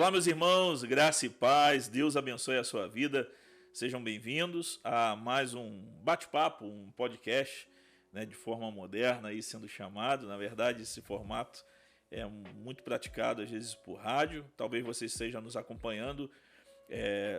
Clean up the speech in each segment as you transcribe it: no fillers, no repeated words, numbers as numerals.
Olá, meus irmãos, graça e paz, Deus abençoe a sua vida. Sejam bem-vindos a mais um bate-papo, um podcast, né, de forma moderna aí sendo chamado. Na verdade, esse formato é muito praticado às vezes por rádio. Talvez você esteja nos acompanhando,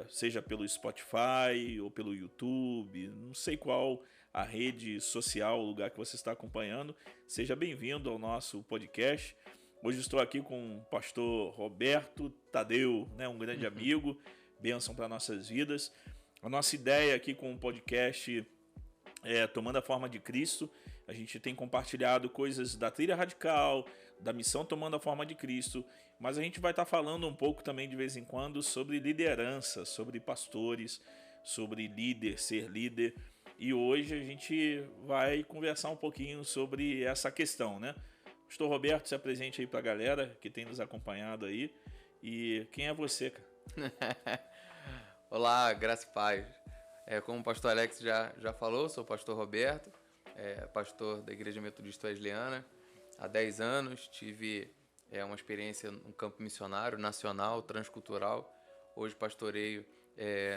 seja pelo Spotify ou pelo YouTube, não sei qual a rede social, o lugar que você está acompanhando. Seja bem-vindo ao nosso podcast. Hoje estou aqui com o pastor Roberto Tadeu, né, um grande amigo, bênção para nossas vidas. A nossa ideia aqui com o podcast é Tomando a Forma de Cristo. A gente tem compartilhado coisas da trilha radical, da missão Tomando a Forma de Cristo, mas a gente vai estar falando um pouco também de vez em quando sobre liderança, sobre pastores, sobre líder, ser líder. E hoje a gente vai conversar um pouquinho sobre essa questão, né? Pastor Roberto, se apresente aí para a galera que tem nos acompanhado aí. E quem é você, cara? Olá, graça e paz. Como o pastor Alex já falou, sou o pastor Roberto, pastor da Igreja Metodista Wesleyana. Há 10 anos tive uma experiência no campo missionário, nacional, transcultural. Hoje pastoreio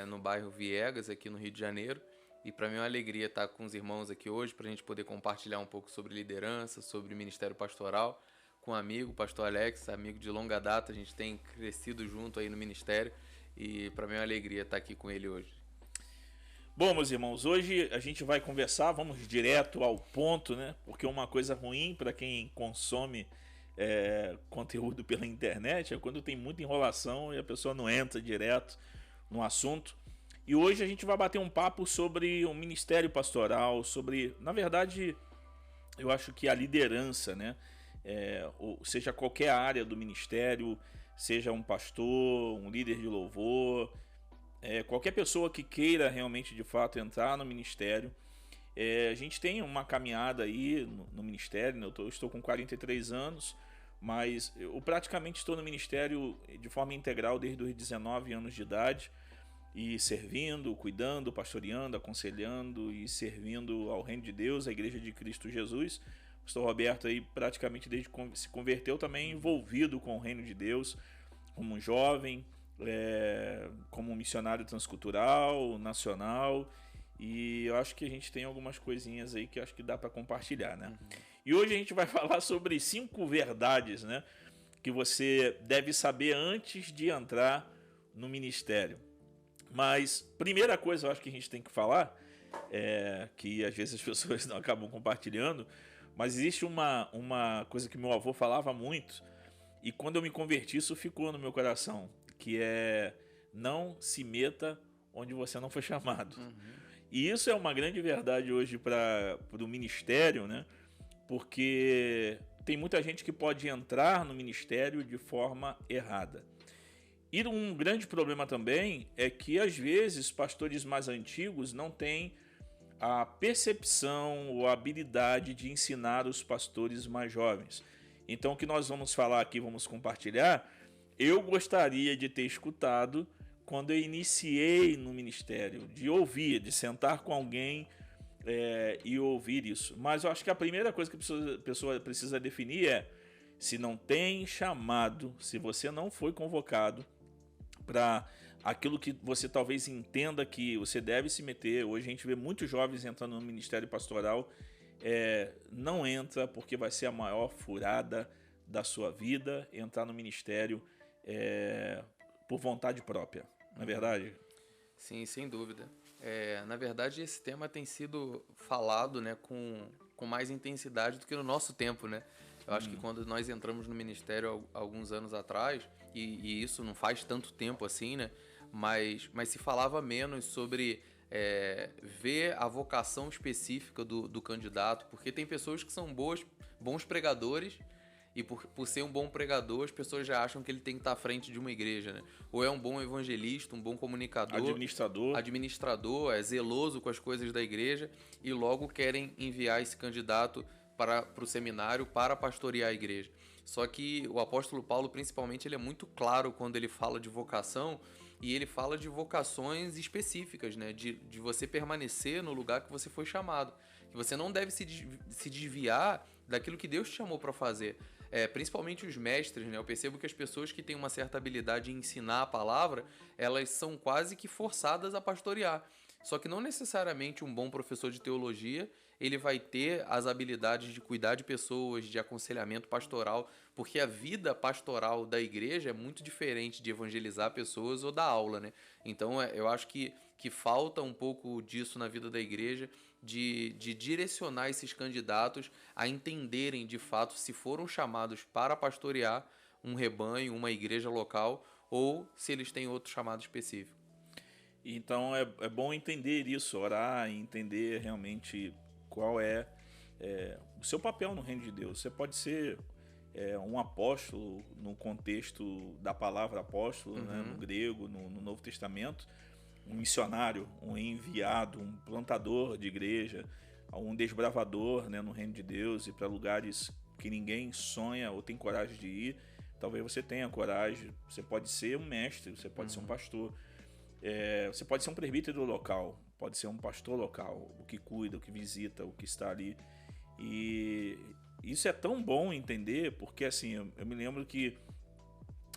no bairro Viegas, aqui no Rio de Janeiro. E para mim é uma alegria estar com os irmãos aqui hoje para a gente poder compartilhar um pouco sobre liderança, sobre ministério pastoral, com um amigo, o pastor Alex, amigo de longa data. A gente tem crescido junto aí no ministério e para mim é uma alegria estar aqui com ele hoje. Bom, meus irmãos, hoje a gente vai conversar, vamos direto ao ponto, né? Porque uma coisa ruim para quem consome conteúdo pela internet é quando tem muita enrolação e a pessoa não entra direto no assunto. E hoje a gente vai bater um papo sobre o ministério pastoral, sobre, na verdade, eu acho que a liderança, né? Seja qualquer área do ministério, seja um pastor, um líder de louvor, qualquer pessoa que queira realmente, de fato, entrar no ministério. A gente tem uma caminhada aí no ministério, né? Eu estou com 43 anos, mas eu praticamente estou no ministério de forma integral desde os 19 anos de idade. E servindo, cuidando, pastoreando, aconselhando e servindo ao reino de Deus, a Igreja de Cristo Jesus. O pastor Roberto aí praticamente desde que se converteu também envolvido com o reino de Deus, como jovem, como missionário transcultural, nacional. E eu acho que a gente tem algumas coisinhas aí que eu acho que dá para compartilhar, né? E hoje a gente vai falar sobre 5 verdades, né, que você deve saber antes de entrar no ministério. Mas, primeira coisa eu acho que a gente tem que falar, que às vezes as pessoas não acabam compartilhando, mas existe uma coisa que meu avô falava muito, e quando eu me converti isso ficou no meu coração, que é: não se meta onde você não foi chamado. E isso é uma grande verdade hoje para o ministério, né? Porque tem muita gente que pode entrar no ministério de forma errada. E um grande problema também é que, às vezes, pastores mais antigos não têm a percepção ou a habilidade de ensinar os pastores mais jovens. Então, o que nós vamos falar aqui, vamos compartilhar, eu gostaria de ter escutado quando eu iniciei no ministério, de ouvir, de sentar com alguém e ouvir isso. Mas eu acho que a primeira coisa que a pessoa precisa definir é: se não tem chamado, se você não foi convocado para aquilo que você talvez entenda que você deve se meter. Hoje a gente vê muitos jovens entrando no ministério pastoral, não entra porque vai ser a maior furada da sua vida entrar no ministério por vontade própria, não é verdade? Sim, sem dúvida. Na verdade, esse tema tem sido falado, né, com mais intensidade do que no nosso tempo, né? Eu acho que quando nós entramos no ministério há alguns anos atrás, e isso não faz tanto tempo assim, né? Mas se falava menos sobre ver a vocação específica do candidato, porque tem pessoas que são bons pregadores, e por ser um bom pregador, as pessoas já acham que ele tem que estar à frente de uma igreja, né? Ou é um bom evangelista, um bom comunicador, administrador, é zeloso com as coisas da igreja, e logo querem enviar esse candidato para o seminário para pastorear a igreja. Só que o apóstolo Paulo, principalmente, ele é muito claro quando ele fala de vocação, e ele fala de vocações específicas, né? De você permanecer no lugar que você foi chamado. Que você não deve se desviar daquilo que Deus te chamou para fazer. principalmente os mestres, né? Eu percebo que as pessoas que têm uma certa habilidade em ensinar a palavra, elas são quase que forçadas a pastorear. Só que não necessariamente um bom professor de teologia ele vai ter as habilidades de cuidar de pessoas, de aconselhamento pastoral, porque a vida pastoral da igreja é muito diferente de evangelizar pessoas ou dar aula, né? Então eu acho que falta um pouco disso na vida da igreja, de direcionar esses candidatos a entenderem de fato se foram chamados para pastorear um rebanho, uma igreja local, ou se eles têm outro chamado específico. Então é bom entender isso, orar e entender realmente qual é o seu papel no reino de Deus. Você pode ser um apóstolo no contexto da palavra apóstolo, né, no grego, no Novo Testamento, um missionário, um enviado, um plantador de igreja, um desbravador, né, no reino de Deus e para lugares que ninguém sonha ou tem coragem de ir. Talvez você tenha coragem, você pode ser um mestre, você pode ser um pastor. Você pode ser um presbítero local, pode ser um pastor local, o que cuida, o que visita, o que está ali. E isso é tão bom entender, porque assim, eu me lembro que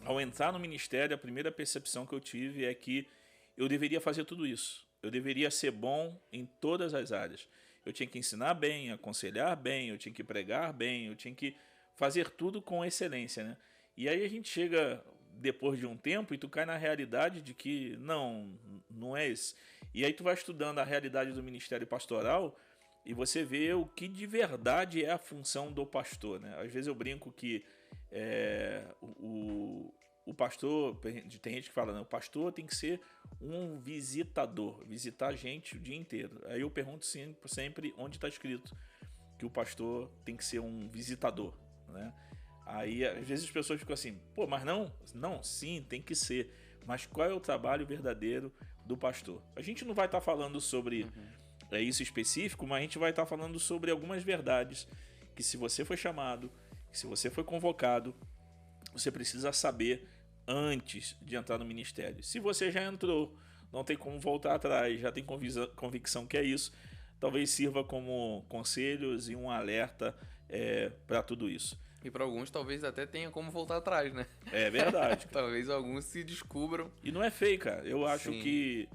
ao entrar no ministério, a primeira percepção que eu tive é que eu deveria fazer tudo isso. Eu deveria ser bom em todas as áreas. Eu tinha que ensinar bem, aconselhar bem, eu tinha que pregar bem, eu tinha que fazer tudo com excelência, né? E aí a gente chega depois de um tempo e tu cai na realidade de que não é isso. E aí tu vai estudando a realidade do ministério pastoral e você vê o que de verdade é a função do pastor, né? Às vezes eu brinco que o pastor, tem gente que fala, né, o pastor tem que ser um visitador, visitar a gente o dia inteiro. Aí eu pergunto sempre onde está escrito que o pastor tem que ser um visitador, né? Aí às vezes as pessoas ficam assim, pô, mas não, sim, tem que ser. Mas qual é o trabalho verdadeiro do pastor? A gente não vai estar falando sobre isso específico, mas a gente vai estar falando sobre algumas verdades que se você foi chamado, que se você foi convocado, você precisa saber antes de entrar no ministério. Se você já entrou, não tem como voltar atrás, já tem convicção que é isso, talvez sirva como conselhos e um alerta para tudo isso. E para alguns talvez até tenha como voltar atrás, né? É verdade. Talvez alguns se descubram. E não é feio, cara. Eu acho Sim. que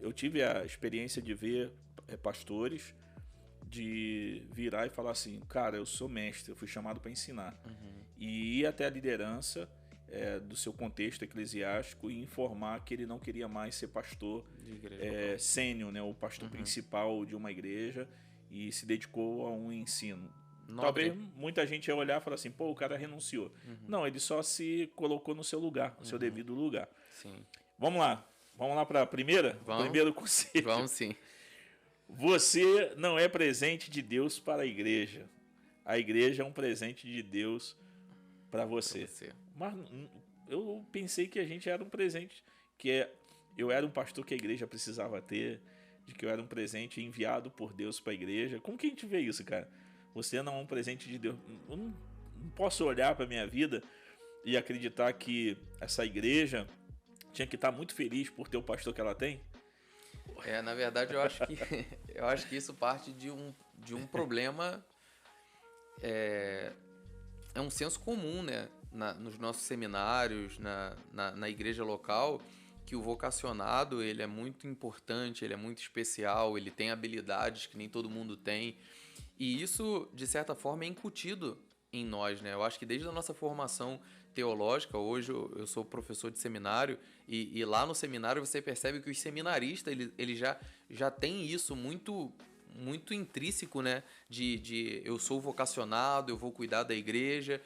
eu tive a experiência de ver pastores de virar e falar assim, cara, eu sou mestre, eu fui chamado para ensinar. E ir até a liderança do seu contexto eclesiástico e informar que ele não queria mais ser pastor sênior, né, o pastor principal de uma igreja, e se dedicou a um ensino. Nobre. Talvez muita gente ia olhar e falar assim, pô, o cara renunciou. Não, ele só se colocou no seu lugar, no seu devido lugar. Sim. Vamos lá para a primeira? Vamos. Primeiro conselho. Vamos sim. Você não é presente de Deus para a igreja. A igreja é um presente de Deus para você. Mas eu pensei que a gente era um presente, eu era um pastor que a igreja precisava ter, de que eu era um presente enviado por Deus para a igreja. Como que a gente vê isso, cara? Você não é um presente de Deus. Eu não posso olhar para minha vida e acreditar que essa igreja tinha que estar muito feliz por ter o pastor que ela tem. Na verdade, eu acho que isso parte de um problema. É um senso comum, né? Nos nossos seminários, na igreja local, que o vocacionado ele é muito importante, ele é muito especial, ele tem habilidades que nem todo mundo tem. E isso, de certa forma, é incutido em nós, né? Eu acho que desde a nossa formação teológica, hoje eu sou professor de seminário, e lá no seminário você percebe que os seminaristas, ele já tem isso muito intrínseco, né? De eu sou vocacionado, eu vou cuidar da igreja.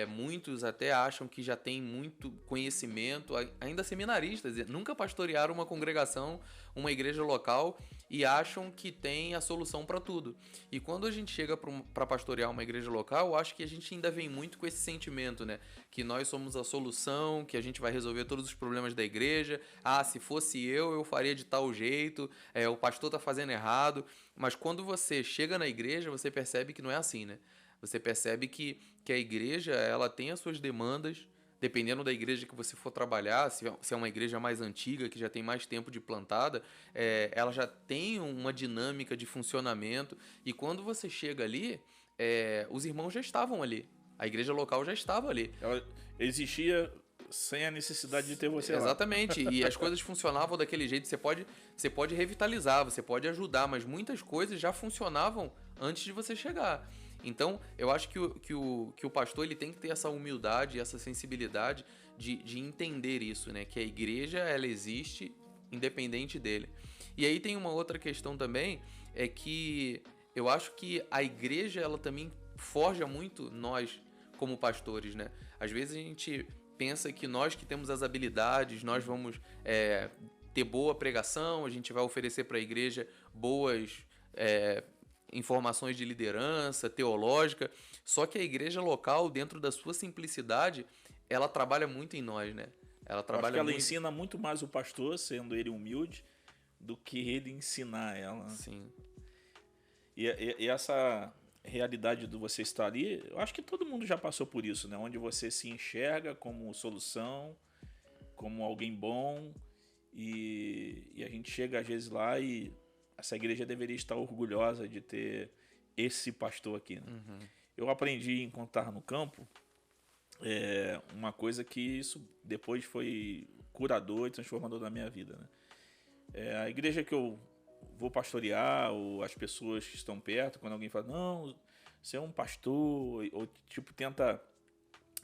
Muitos até acham que já tem muito conhecimento, ainda seminaristas, nunca pastorearam uma congregação, uma igreja local, e acham que tem a solução para tudo. E quando a gente chega para pastorear uma igreja local, eu acho que a gente ainda vem muito com esse sentimento, né? Que nós somos a solução, que a gente vai resolver todos os problemas da igreja. Se fosse eu faria de tal jeito, o pastor tá fazendo errado. Mas quando você chega na igreja, você percebe que não é assim, né? Você percebe que a igreja, ela tem as suas demandas, dependendo da igreja que você for trabalhar, se é uma igreja mais antiga, que já tem mais tempo de plantada, ela já tem uma dinâmica de funcionamento, e quando você chega ali, os irmãos já estavam ali. A igreja local já estava ali. Ela existia sem a necessidade de ter você lá. Exatamente. E as coisas funcionavam daquele jeito. Você pode revitalizar, você pode ajudar, mas muitas coisas já funcionavam antes de você chegar. Então, eu acho que o pastor ele tem que ter essa humildade, essa sensibilidade de entender isso, né? Que a igreja, ela existe independente dele. E aí tem uma outra questão também, é que eu acho que a igreja, ela também forja muito nós como pastores, né? Às vezes a gente pensa que nós que temos as habilidades, nós vamos ter boa pregação, a gente vai oferecer para a igreja boas informações de liderança, teológica, só que a igreja local, dentro da sua simplicidade, ela trabalha muito em nós, né? Ela trabalha acho que ela muito... ensina muito mais o pastor, sendo ele humilde, do que ele ensinar ela. Sim. E essa realidade do você estar ali, eu acho que todo mundo já passou por isso, né? Onde você se enxerga como solução, como alguém bom, e a gente chega às vezes lá e essa igreja deveria estar orgulhosa de ter esse pastor aqui, né? Uhum. Eu aprendi em contar no campo uma coisa que isso depois foi curador e transformador da minha vida, né? A igreja que eu vou pastorear, ou as pessoas que estão perto, quando alguém fala, não, você é um pastor, ou tipo, tenta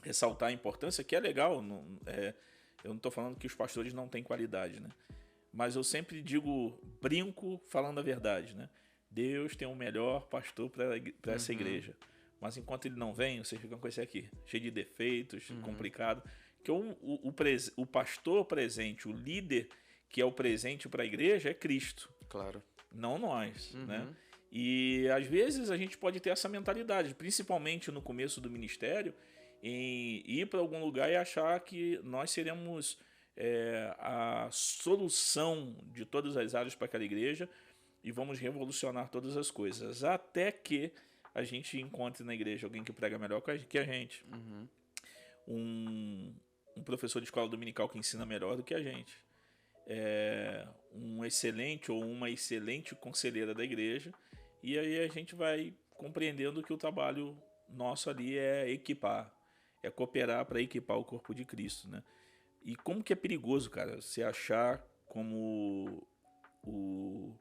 ressaltar a importância, que é legal, eu não estou falando que os pastores não têm qualidade, né? Mas eu sempre brinco falando a verdade, né? Deus tem o melhor pastor para essa igreja. Mas enquanto ele não vem, vocês ficam com esse aqui, cheio de defeitos, complicado. Que o pastor presente, o líder que é o presente para a igreja é Cristo. Claro. Não nós, né? E às vezes a gente pode ter essa mentalidade, principalmente no começo do ministério, em ir para algum lugar e achar que nós seremos a solução de todas as áreas para aquela igreja e vamos revolucionar todas as coisas. Até que a gente encontre na igreja alguém que prega melhor que a gente. Um professor de escola dominical que ensina melhor do que a gente. Um excelente ou uma excelente conselheira da igreja, e aí a gente vai compreendendo que o trabalho nosso ali é equipar, é cooperar para equipar o corpo de Cristo, né? E como que é perigoso, cara, você achar como o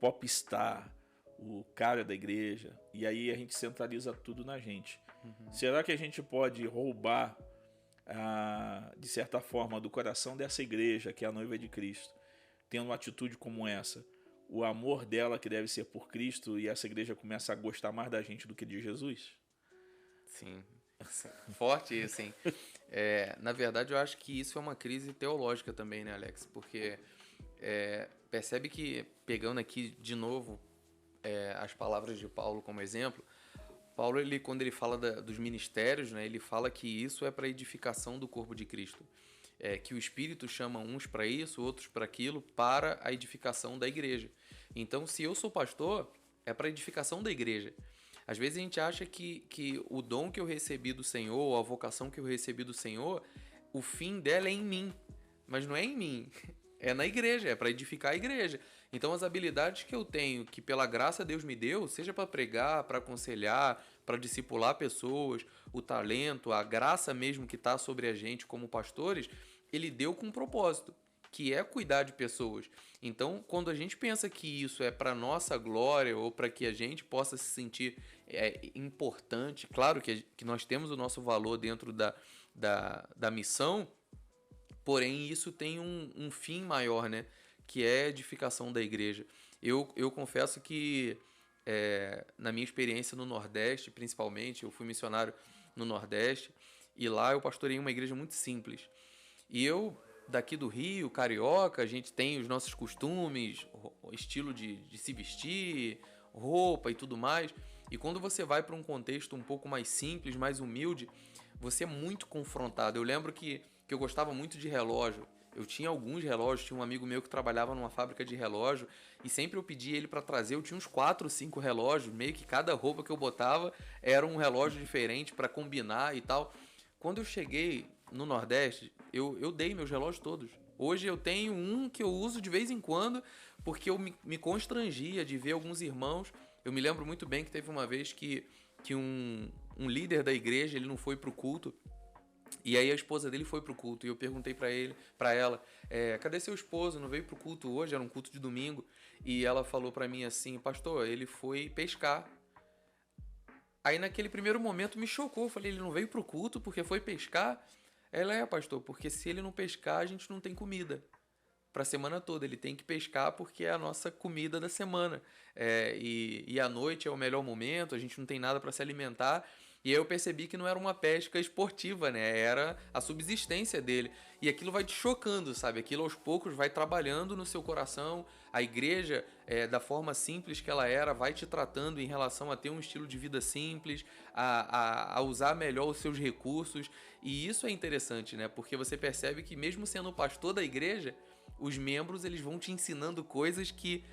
popstar, o cara da igreja, e aí a gente centraliza tudo na gente. Será que a gente pode roubar de certa forma, do coração dessa igreja, que é a noiva de Cristo, tendo uma atitude como essa, o amor dela que deve ser por Cristo, e essa igreja começa a gostar mais da gente do que de Jesus? Sim, forte isso, sim. Na verdade, eu acho que isso é uma crise teológica também, né, Alex? Porque percebe que, pegando aqui de novo as palavras de Paulo como exemplo, Paulo, quando ele fala dos ministérios, né, ele fala que isso é para a edificação do corpo de Cristo. Que o Espírito chama uns para isso, outros para aquilo, para a edificação da igreja. Então, se eu sou pastor, é para a edificação da igreja. Às vezes a gente acha que o dom que eu recebi do Senhor, ou a vocação que eu recebi do Senhor, o fim dela é em mim. Mas não é em mim, é na igreja, é para edificar a igreja. Então as habilidades que eu tenho, que pela graça Deus me deu, seja para pregar, para aconselhar, para discipular pessoas, o talento, a graça mesmo que está sobre a gente como pastores, ele deu com um propósito, que é cuidar de pessoas. Então, quando a gente pensa que isso é para nossa glória ou para que a gente possa se sentir importante, claro que nós temos o nosso valor dentro da missão, porém isso tem um fim maior, né? Que é a edificação da igreja. Eu confesso que na minha experiência no Nordeste, principalmente, eu fui missionário no Nordeste, e lá eu pastorei uma igreja muito simples. E eu, daqui do Rio, carioca, a gente tem os nossos costumes, estilo de se vestir, roupa e tudo mais. E quando você vai para um contexto um pouco mais simples, mais humilde, você é muito confrontado. Eu lembro que eu gostava muito de relógio. Eu tinha alguns relógios, tinha um amigo meu que trabalhava numa fábrica de relógio e sempre eu pedia ele para trazer, eu tinha uns 4, 5 relógios, meio que cada roupa que eu botava era um relógio diferente para combinar e tal. Quando eu cheguei no Nordeste, eu dei meus relógios todos. Hoje eu tenho um que eu uso de vez em quando porque eu me constrangia de ver alguns irmãos. Eu me lembro muito bem que teve uma vez que um um líder da igreja, ele não foi pro culto. E aí a esposa dele foi pro culto. E eu perguntei pra ela, cadê seu esposo? Não veio pro culto hoje? Era um culto de domingo. E ela falou pra mim assim, pastor, ele foi pescar. Aí naquele primeiro momento me chocou. Eu falei, ele não veio pro culto porque foi pescar? Ela pastor, porque se ele não pescar, a gente não tem comida pra semana toda. Ele tem que pescar porque é a nossa comida da semana. E à noite é o melhor momento, a gente não tem nada pra se alimentar. E aí eu percebi que não era uma pesca esportiva, né? Era a subsistência dele. E aquilo vai te chocando, sabe? Aquilo aos poucos vai trabalhando no seu coração. A igreja, da forma simples que ela era, vai te tratando em relação a ter um estilo de vida simples, a usar melhor os seus recursos. E isso é interessante, né? Porque você percebe que mesmo sendo o pastor da igreja, os membros eles vão te ensinando coisas que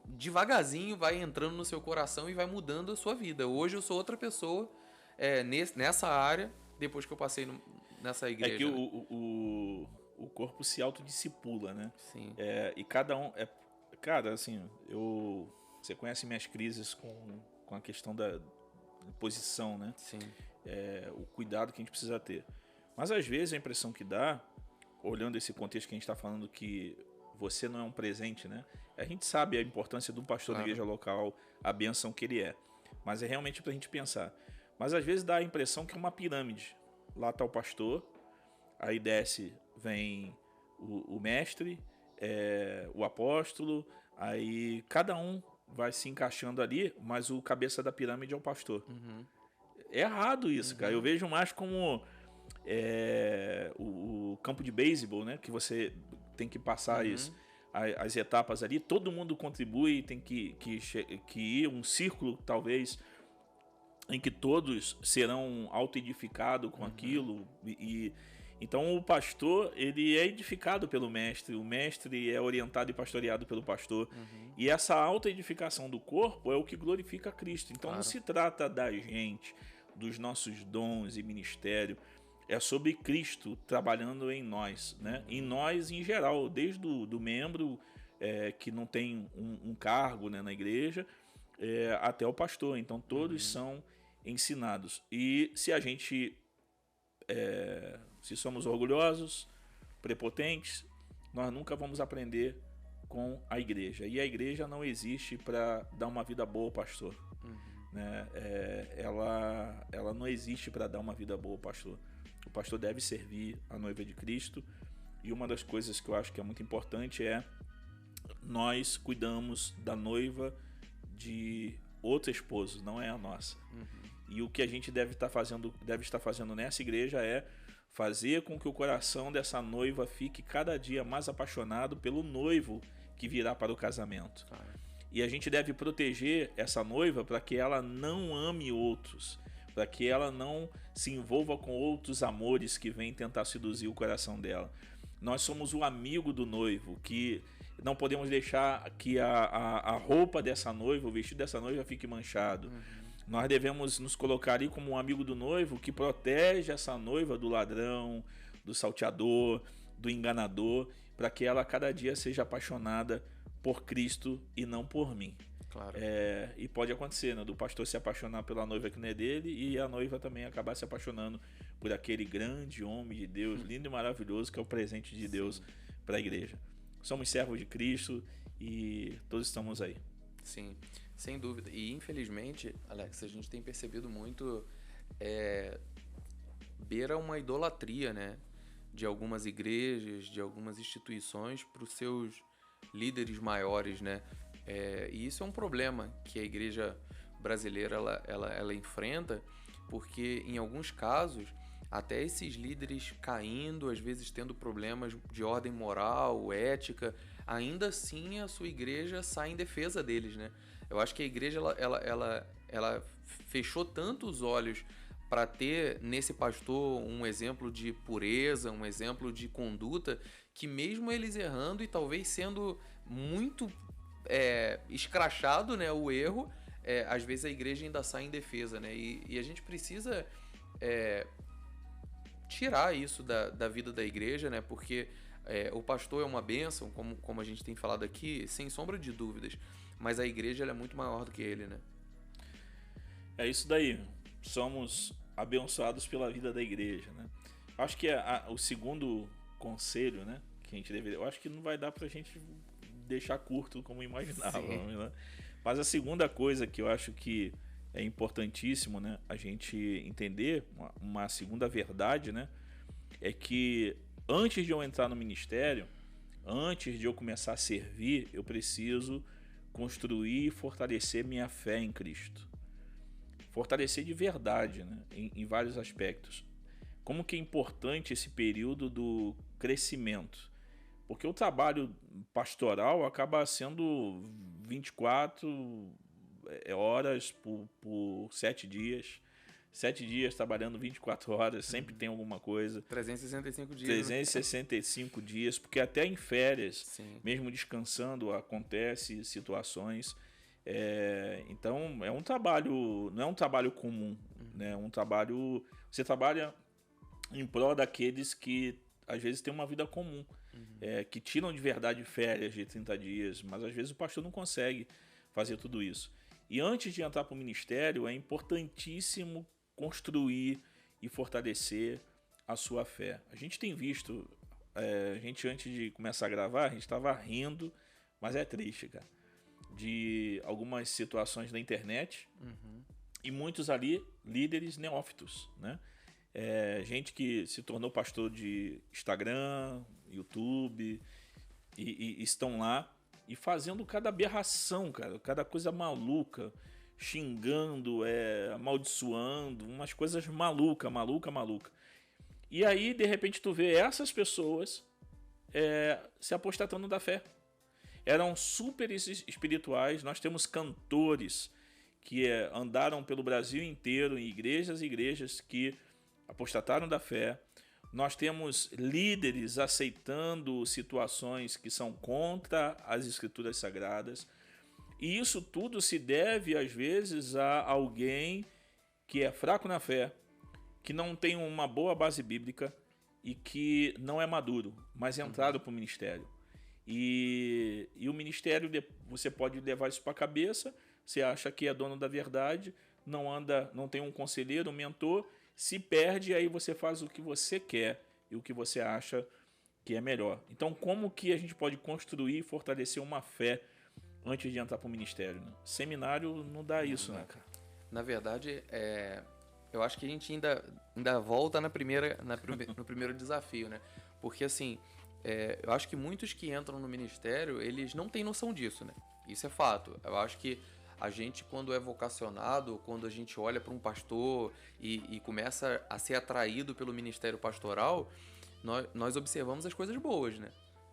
devagarzinho vai entrando no seu coração e vai mudando a sua vida. Hoje eu sou outra pessoa nessa área, depois que eu passei nessa igreja. É que o corpo se autodiscipula, né? Sim. E cada um... cara, assim, você conhece minhas crises com a questão da posição, né? Sim. O cuidado que a gente precisa ter. Mas às vezes a impressão que dá, olhando esse contexto que a gente está falando, que você não é um presente, né? A gente sabe a importância do pastor da igreja local, a bênção que ele é. Mas é realmente pra gente pensar. Mas às vezes dá a impressão que é uma pirâmide. Lá tá o pastor, aí desce, vem o mestre, o apóstolo, aí cada um vai se encaixando ali, mas o cabeça da pirâmide é o pastor. Uhum. É errado isso, cara. Eu vejo mais como o campo de beisebol, né? Que você tem que passar as etapas ali, todo mundo contribui, tem que ir um círculo, talvez, em que todos serão auto-edificados com aquilo. Então o pastor, ele é edificado pelo mestre, o mestre é orientado e pastoreado pelo pastor. E essa auto-edificação do corpo é o que glorifica Cristo. Então não se trata da gente, dos nossos dons e ministério, é sobre Cristo trabalhando em nós, né? Em nós em geral, desde do membro que não tem um cargo, né, na igreja, até o pastor. Então todos são ensinados. E se a gente se somos orgulhosos, prepotentes, nós nunca vamos aprender com a igreja. E a igreja não existe para dar uma vida boa ao pastor, né? Ela não existe para dar uma vida boa ao pastor. O pastor deve servir a noiva de Cristo. E uma das coisas que eu acho que é muito importante é nós cuidamos da noiva de outro esposo, não é a nossa. E o que a gente deve estar fazendo nessa igreja é fazer com que o coração dessa noiva fique cada dia mais apaixonado pelo noivo que virá para o casamento. E a gente deve proteger essa noiva para que ela não ame outros, para que ela não se envolva com outros amores que vêm tentar seduzir o coração dela. Nós somos o amigo do noivo, que não podemos deixar que a roupa dessa noiva, o vestido dessa noiva fique manchado. Nós devemos nos colocar ali como um amigo do noivo que protege essa noiva do ladrão, do salteador, do enganador, para que ela cada dia seja apaixonada por Cristo e não por mim. Claro. E pode acontecer, né, do pastor se apaixonar pela noiva que não é dele e a noiva também acabar se apaixonando por aquele grande homem de Deus, lindo e maravilhoso, que é o presente de Deus para a igreja. Somos servos de Cristo e todos estamos aí. Sim, sem dúvida. E infelizmente, Alex, a gente tem percebido muito beira uma idolatria, né, de algumas igrejas, de algumas instituições para os seus líderes maiores, né? E isso é um problema que a igreja brasileira ela enfrenta, porque em alguns casos até esses líderes caindo, às vezes tendo problemas de ordem moral, ética, ainda assim a sua igreja sai em defesa deles, né? Eu acho que a igreja ela fechou tanto os olhos para ter nesse pastor um exemplo de pureza, um exemplo de conduta, que mesmo eles errando e talvez sendo muito escrachado, né, o erro, às vezes a igreja ainda sai em defesa, né? E a gente precisa tirar isso da vida da igreja, né? Porque o pastor é uma bênção, como a gente tem falado aqui, sem sombra de dúvidas, mas a igreja ela é muito maior do que ele, né? É isso daí. Somos abençoados pela vida da igreja, né? Acho que o segundo conselho, né, que a gente deveria, eu acho que não vai dar pra gente deixar curto como imaginávamos, né? Mas a segunda coisa que eu acho que é importantíssimo, né, a gente entender, uma segunda verdade, né, é que antes de eu entrar no ministério, antes de eu começar a servir, eu preciso construir e fortalecer minha fé em Cristo. Fortalecer de verdade, né, em vários aspectos. Como que é importante esse período do crescimento? Porque o trabalho pastoral acaba sendo 24 horas por 7 dias. 7 dias trabalhando 24 horas, sempre tem alguma coisa. 365 dias. 365 dias, porque até em férias, Sim. mesmo descansando, acontece situações. Então é um trabalho, não é um trabalho comum, né? É um trabalho. Você trabalha em prol daqueles que às vezes têm uma vida comum, que tiram de verdade férias de 30 dias, mas às vezes o pastor não consegue fazer tudo isso. E antes de entrar para o ministério, é importantíssimo construir e fortalecer a sua fé. A gente tem visto, a gente antes de começar a gravar, a gente estava rindo, mas é triste, cara, de algumas situações na internet e muitos ali líderes neófitos, né? Gente que se tornou pastor de Instagram, YouTube e estão lá e fazendo cada aberração, cara, cada coisa maluca, xingando, amaldiçoando, umas coisas maluca. E aí, de repente, tu vê essas pessoas se apostatando da fé. Eram super espirituais. Nós temos cantores que andaram pelo Brasil inteiro em igrejas e igrejas que apostataram da fé. Nós temos líderes aceitando situações que são contra as escrituras sagradas. E isso tudo se deve, às vezes, a alguém que é fraco na fé, que não tem uma boa base bíblica e que não é maduro, mas é entrado para o ministério. E o ministério, você pode levar isso para a cabeça, você acha que é dono da verdade, não tem um conselheiro, um mentor, se perde, aí você faz o que você quer e o que você acha que é melhor. Então, como que a gente pode construir e fortalecer uma fé antes de entrar para o ministério? Né? Seminário não dá isso, né, cara? Na verdade, eu acho que a gente ainda volta no primeiro desafio, né? Porque, assim, eu acho que muitos que entram no ministério, eles não têm noção disso, né? Isso é fato. Eu acho que a gente, quando é vocacionado, quando a gente olha para um pastor e começa a ser atraído pelo ministério pastoral, nós observamos as coisas boas, né?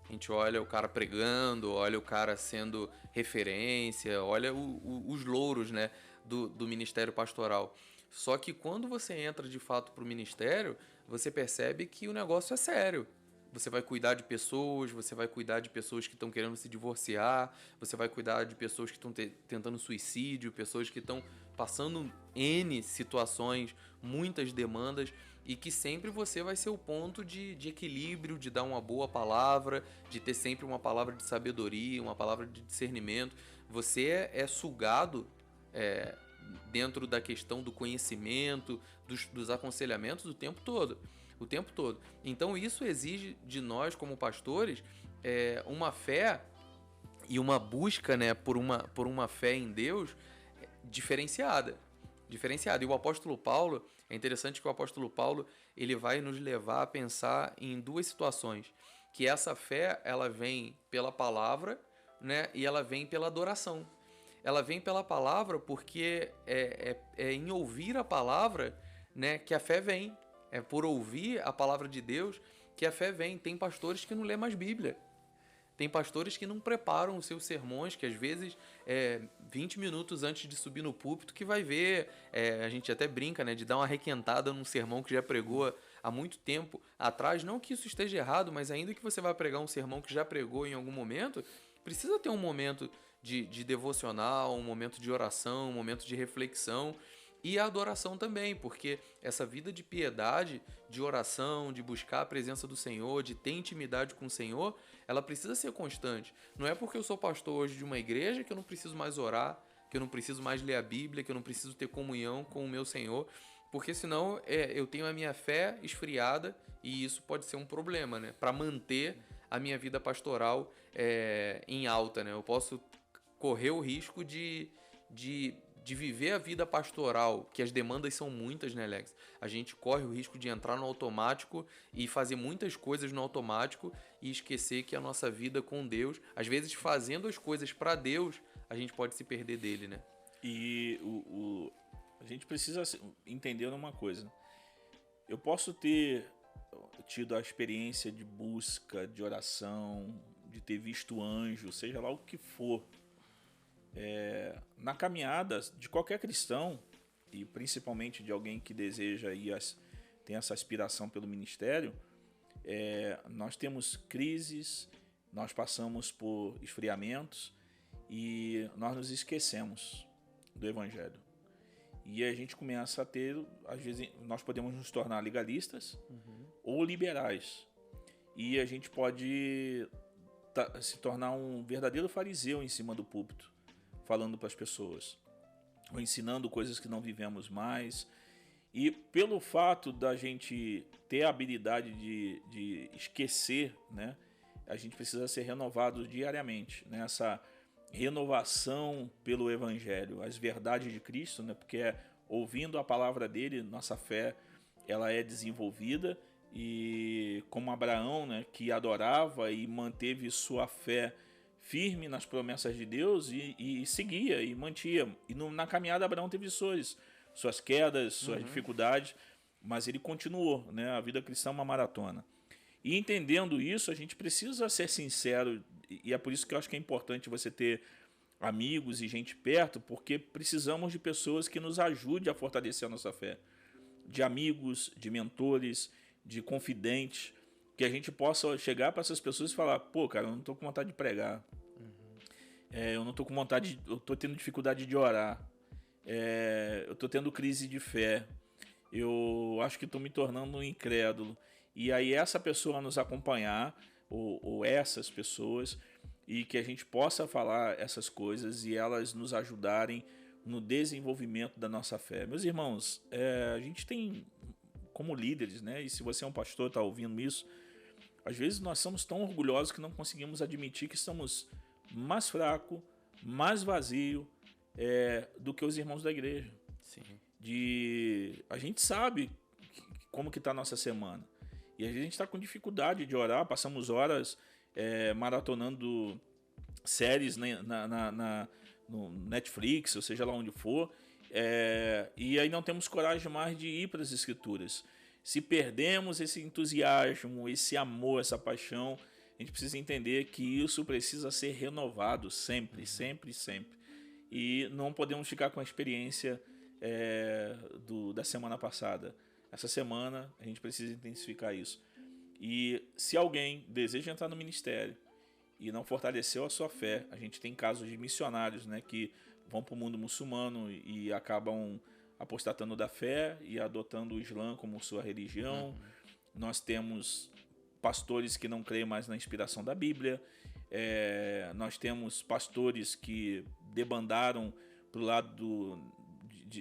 A gente olha o cara pregando, olha o cara sendo referência, olha os louros, né, do ministério pastoral. Só que quando você entra de fato para o ministério, você percebe que o negócio é sério. Você vai cuidar de pessoas, você vai cuidar de pessoas que estão querendo se divorciar, você vai cuidar de pessoas que estão tentando suicídio, pessoas que estão passando N situações, muitas demandas, e que sempre você vai ser o ponto de equilíbrio, de dar uma boa palavra, de ter sempre uma palavra de sabedoria, uma palavra de discernimento. Você é sugado dentro da questão do conhecimento, dos aconselhamentos o tempo todo. O tempo todo. Então isso exige de nós como pastores uma fé e uma busca, né, por uma fé em Deus diferenciada. E o apóstolo Paulo, é interessante que o apóstolo Paulo ele vai nos levar a pensar em duas situações, que essa fé ela vem pela palavra, né, e ela vem pela adoração. Ela vem pela palavra porque é em ouvir a palavra, né, que a fé vem. É por ouvir a palavra de Deus que a fé vem. Tem pastores que não lê mais Bíblia. Tem pastores que não preparam os seus sermões, que às vezes 20 minutos antes de subir no púlpito que vai ver, a gente até brinca, né, de dar uma requentada num sermão que já pregou há muito tempo atrás. Não que isso esteja errado, mas ainda que você vai pregar um sermão que já pregou em algum momento, precisa ter um momento de devocional, um momento de oração, um momento de reflexão. E a adoração também, porque essa vida de piedade, de oração, de buscar a presença do Senhor, de ter intimidade com o Senhor, ela precisa ser constante. Não é porque eu sou pastor hoje de uma igreja que eu não preciso mais orar, que eu não preciso mais ler a Bíblia, que eu não preciso ter comunhão com o meu Senhor, porque senão eu tenho a minha fé esfriada e isso pode ser um problema, né? Para manter a minha vida pastoral em alta, né? Eu posso correr o risco de viver a vida pastoral, que as demandas são muitas, né, Alex? A gente corre o risco de entrar no automático e fazer muitas coisas no automático e esquecer que a nossa vida com Deus, às vezes fazendo as coisas para Deus, a gente pode se perder dele, né? E a gente precisa entender uma coisa. Eu posso ter tido a experiência de busca, de oração, de ter visto anjo, seja lá o que for. Na caminhada de qualquer cristão, e principalmente de alguém que deseja e tem essa aspiração pelo ministério, nós temos crises, nós passamos por esfriamentos e nós nos esquecemos do Evangelho. E a gente começa a ter, às vezes, nós podemos nos tornar legalistas ou liberais. E a gente pode se tornar um verdadeiro fariseu em cima do púlpito, falando para as pessoas, ou ensinando coisas que não vivemos mais. E pelo fato da gente ter a habilidade de esquecer, né, a gente precisa ser renovado diariamente, né, essa renovação pelo Evangelho, as verdades de Cristo, né, porque ouvindo a palavra dele, nossa fé ela é desenvolvida. E como Abraão, né, que adorava e manteve sua fé firme nas promessas de Deus e seguia e mantinha. E na caminhada Abraão teve suas quedas, suas dificuldades, mas ele continuou, né? A vida cristã é uma maratona. E entendendo isso, a gente precisa ser sincero, e é por isso que eu acho que é importante você ter amigos e gente perto, porque precisamos de pessoas que nos ajudem a fortalecer a nossa fé. De amigos, de mentores, de confidentes, que a gente possa chegar para essas pessoas e falar: pô, cara, eu não tô com vontade de pregar, eu não tô com vontade, eu tô tendo dificuldade de orar, eu tô tendo crise de fé, eu acho que tô me tornando um incrédulo. E aí essa pessoa nos acompanhar, ou essas pessoas, e que a gente possa falar essas coisas e elas nos ajudarem no desenvolvimento da nossa fé. Meus irmãos, a gente tem como líderes, né? E se você é um pastor, está ouvindo isso, às vezes nós somos tão orgulhosos que não conseguimos admitir que estamos mais fracos, mais vazios do que os irmãos da igreja. Sim. A gente sabe como que está a nossa semana. E a gente está com dificuldade de orar, passamos horas maratonando séries no Netflix, ou seja lá onde for, e aí não temos coragem mais de ir para as Escrituras. Se perdemos esse entusiasmo, esse amor, essa paixão, a gente precisa entender que isso precisa ser renovado sempre, sempre, sempre. E não podemos ficar com a experiência da semana passada. Essa semana a gente precisa intensificar isso. E se alguém deseja entrar no ministério e não fortaleceu a sua fé, a gente tem casos de missionários, né, que vão para o mundo muçulmano e acabam apostatando da fé e adotando o Islã como sua religião. Nós temos pastores que não creem mais na inspiração da Bíblia. Nós temos pastores que debandaram para o lado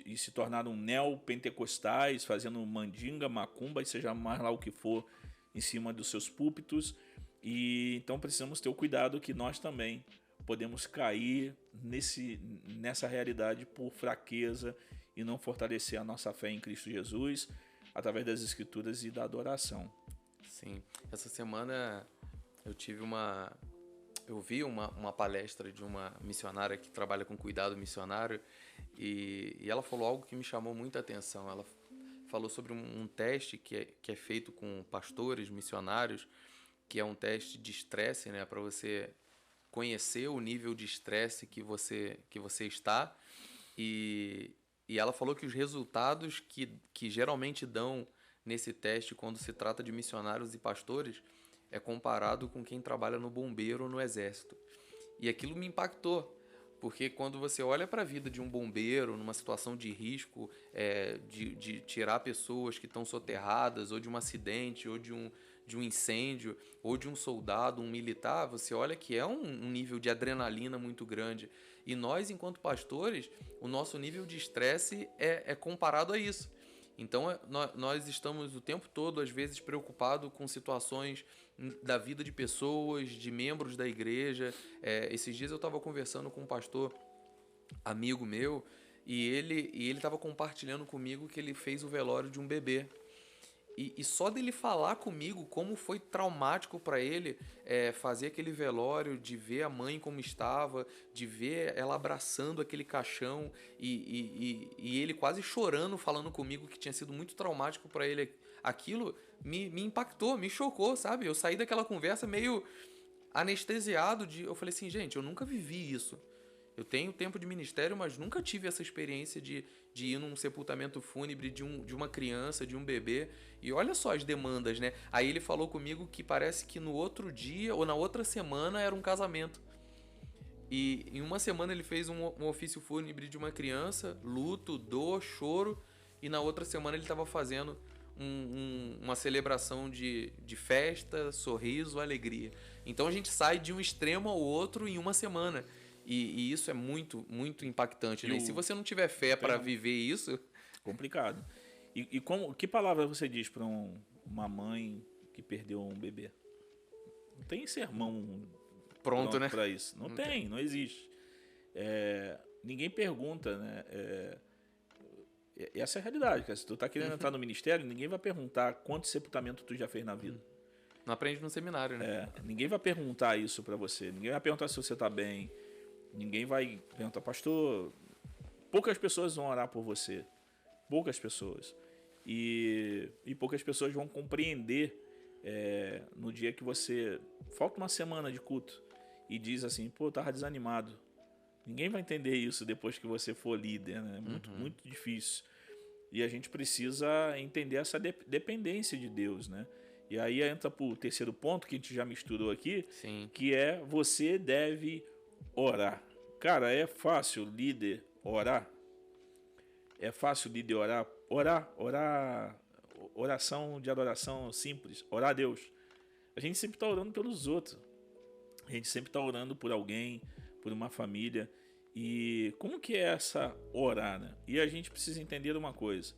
e se tornaram neopentecostais, fazendo mandinga, macumba e seja mais lá o que for em cima dos seus púlpitos. E então precisamos ter o cuidado que nós também podemos cair nessa realidade por fraqueza e não fortalecer a nossa fé em Cristo Jesus através das Escrituras e da adoração. Sim. Essa semana eu vi uma palestra de uma missionária que trabalha com cuidado missionário e ela falou algo que me chamou muita atenção. Ela falou sobre um teste que é feito com pastores, missionários, que é um teste de estresse, né, para você conhecer o nível de estresse que você está. E ela falou que os resultados que geralmente dão nesse teste quando se trata de missionários e pastores é comparado com quem trabalha no bombeiro ou no exército. E aquilo me impactou, Porque quando você olha para a vida de um bombeiro numa situação de risco, de tirar pessoas que estão soterradas, ou de um acidente, ou de um incêndio, ou de um soldado, um militar, você olha que é um nível de adrenalina muito grande. E nós, enquanto pastores, o nosso nível de estresse é comparado a isso. Então, nós estamos o tempo todo, às vezes, preocupados com situações da vida de pessoas, de membros da igreja. Esses dias eu estava conversando com um pastor amigo meu e ele estava compartilhando comigo que ele fez o velório de um bebê. E só dele falar comigo como foi traumático para ele fazer aquele velório, de ver a mãe como estava, de ver ela abraçando aquele caixão e ele quase chorando, falando comigo que tinha sido muito traumático para ele. Aquilo me impactou, me chocou, sabe? Eu saí daquela conversa meio anestesiado. Eu falei assim, gente, eu nunca vivi isso. Eu tenho tempo de ministério, mas nunca tive essa experiência de ir num sepultamento fúnebre de uma criança, de um bebê. E olha só as demandas, né? Aí ele falou comigo que parece que no outro dia ou na outra semana era um casamento. E em uma semana ele fez um ofício fúnebre de uma criança, luto, dor, choro. E na outra semana ele estava fazendo uma celebração de festa, sorriso, alegria. Então a gente sai de um extremo ao outro em uma semana. E isso é muito, muito impactante, né? E se você não tiver fé para viver isso... Complicado. Que palavra você diz para uma mãe que perdeu um bebê? Não tem sermão pronto né? para isso. Não tem, não existe. Ninguém pergunta, né? Essa é a realidade, cara. Se tu tá querendo entrar no ministério, ninguém vai perguntar quantos sepultamentos tu já fez na vida. Não aprende no seminário, né? Ninguém vai perguntar isso para você. Ninguém vai perguntar se você tá bem. Ninguém vai perguntar, pastor. Poucas pessoas vão orar por você. Poucas pessoas. E poucas pessoas vão compreender no dia que você falta uma semana de culto e diz assim, pô, eu tava desanimado. Ninguém vai entender isso depois que você for líder, né? Muito difícil. E a gente precisa entender essa dependência de Deus, né? E aí entra pro terceiro ponto que a gente já misturou aqui. Sim. Que é você deve orar. Cara, é fácil líder orar? É fácil líder orar? Orar, oração de adoração simples, orar a Deus. A gente sempre está orando pelos outros. A gente sempre está orando por alguém, por uma família. E como que é essa orar, né? E a gente precisa entender uma coisa.